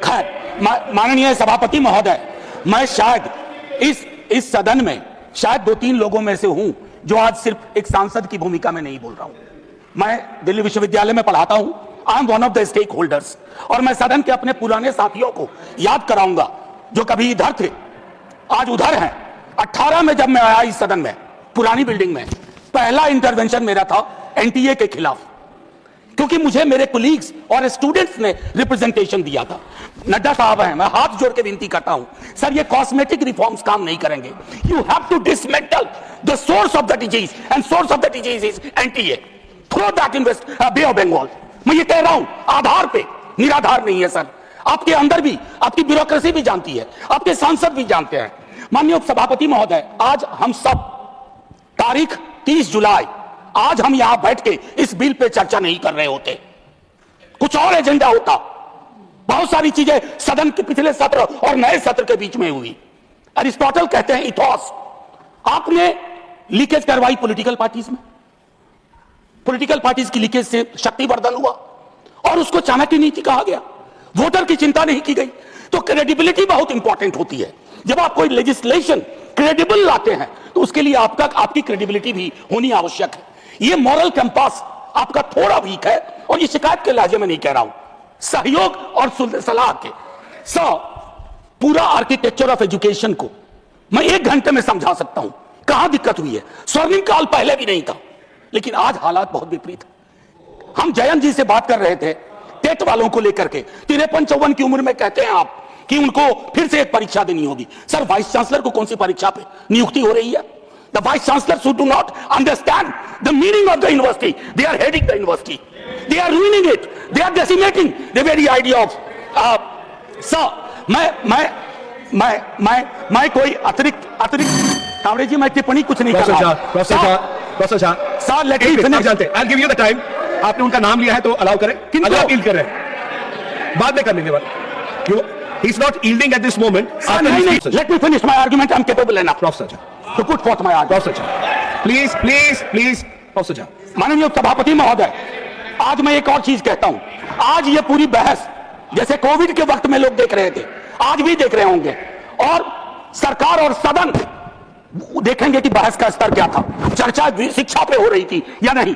खैर माननीय सभापति महोदय, मैं शायद इस सदन में शायद 2-3 लोगों में से हूं जो आज सिर्फ एक सांसद की भूमिका में नहीं बोल रहा हूं। मैं दिल्ली विश्वविद्यालय में पढ़ाता हूं, I am one of the stakeholders, और मैं सदन के अपने पुराने साथियों को याद कराऊंगा जो कभी इधर थे आज उधर हैं। 18 में जब मैं आया इस सदन में, पुरानी बिल्डिंग में, पहला इंटरवेंशन मेरा था एनटीए के खिलाफ, क्योंकि मुझे मेरे कोलीग्स और स्टूडेंट्स ने रिप्रेजेंटेशन दिया था। नड्डा साहब हैं, मैं हाथ जोड़ के विनती करता हूं, सर ये कॉस्मेटिक रिफॉर्म्स काम नहीं करेंगे। You have to dismantle the source of the disease, and source of the disease is NTA. Throw that in bay of Bengal. मैं ये कह रहा हूं, आधार पे, निराधार नहीं है सर। आपके अंदर भी आपकी ब्यूरोक्रेसी भी जानती है, आपके सांसद भी जानते हैं। माननीय उपसभापति महोदय, आज हम सब तारीख 30 जुलाई, आज हम यहां बैठ के इस बिल पे चर्चा नहीं कर रहे होते, कुछ और एजेंडा होता। बहुत सारी चीजें सदन के पिछले सत्र और नए सत्र के बीच में हुई। अरिस्टोटल कहते हैं इथोस। आपने लीकेज करवाई पॉलिटिकल पार्टीज में, पॉलिटिकल पार्टीज की लीकेज से शक्तिवर्धन हुआ और उसको चाणक्य नीति कहा गया। वोटर की चिंता नहीं की गई। तो क्रेडिबिलिटी बहुत इंपॉर्टेंट होती है। जब आप कोई लेजिस्लेशन क्रेडिबल लाते हैं तो उसके लिए आपकी क्रेडिबिलिटी भी होनी आवश्यक है। ये मॉरल कंपास आपका थोड़ा वीक है, और ये शिकायत के लहजे में नहीं कह रहा हूं, सहयोग और सलाह के। पूरा आर्किटेक्चर ऑफ एजुकेशन को मैं 1 घंटे में समझा सकता हूं कहां दिक्कत हुई है। स्वर्णिम काल पहले भी नहीं था, लेकिन आज हालात बहुत विपरीत है। हम जयंत जी से बात कर रहे थे टेट वालों को लेकर के। 53-54 की उम्र में कहते हैं आप कि उनको फिर से एक परीक्षा देनी होगी। सर, वाइस चांसलर को कौन सी परीक्षा पे नियुक्ति हो रही है? The vice chancellor should do not understand the meaning of the university. They are heading the university, they are ruining it, they are decimating the very idea of. Sir, मैं कोई अतिरिक्त कांवड़े जी, मैं टिप्पणी कुछ नहीं कर रहा। Professor sir, let me finish. I give you the time. आपने उनका नाम लिया है तो अलाउ करें। अगर अपील कर रहे हैं बाद में कर लेंगे बात। He is not yielding at this moment. Let me finish my argument. I'm capable enough, Professor to put forth my argument. Professor, please, Professor. माननीय सभापति महोदय, आज मैं एक और चीज कहता हूं। आज ये पूरी बहस जैसे कोविड के वक्त में लोग देख रहे थे, आज भी देख रहे होंगे, और सरकार और सदन देखेंगे कि बहस का स्तर क्या था, चर्चा शिक्षा पे हो रही थी या नहीं।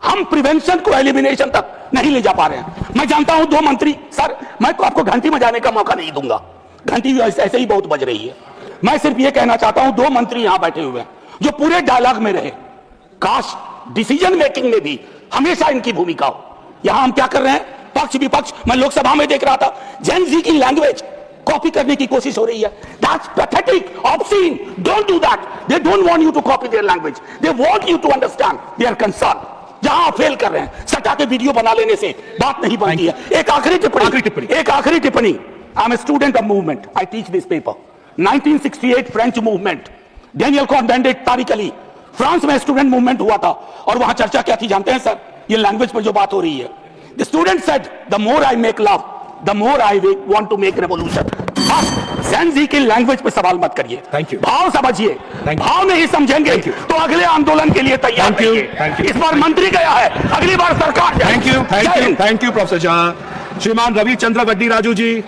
हम प्रिवेंशन को एलिमिनेशन तक नहीं ले जा पा रहे हैं। मैं जानता हूं 2 मंत्री, सर मैं तो आपको घंटी बजाने का मौका नहीं दूंगा, घंटी ऐसे ही बहुत बज रही है। मैं सिर्फ ये कहना चाहता हूं 2 मंत्री यहां बैठे हुए हैं जो पूरे डायलॉग में रहे। काश डिसीजन मेकिंग में भी हमेशा इनकी भूमिका हो। यहां हम क्या कर रहे हैं, पक्ष विपक्ष, मैं लोकसभा में देख रहा था, जेन जी की लैंग्वेज कॉपी करने की कोशिश हो रही है। That's pathetic, obscene, don't do that. They don't want you to copy their language, they want you to understand their concern. जहां आप फेल कर रहे हैं, सटा के वीडियो बना लेने से बात नहीं बनती है। एक आखिरी टिप्पणी। I am a student of movement, I teach this paper. 1968 French movement, Daniel Cohn Bendit, Tariq Ali, France में स्टूडेंट मूवमेंट हुआ था, और वहां चर्चा क्या थी जानते हैं सर? ये लैंग्वेज पर जो बात हो रही है। The student said, the more I make love, the more I want to make revolution. Gen Z की लैंग्वेज पे सवाल मत करिए, भाव समझिए। भाव नहीं समझेंगे तो अगले आंदोलन के लिए तैयार रहिए। इस बार मंत्री गया है, अगली बार सरकार। Thank you professor. श्रीमान रविचंद्र गड्डी राजू जी।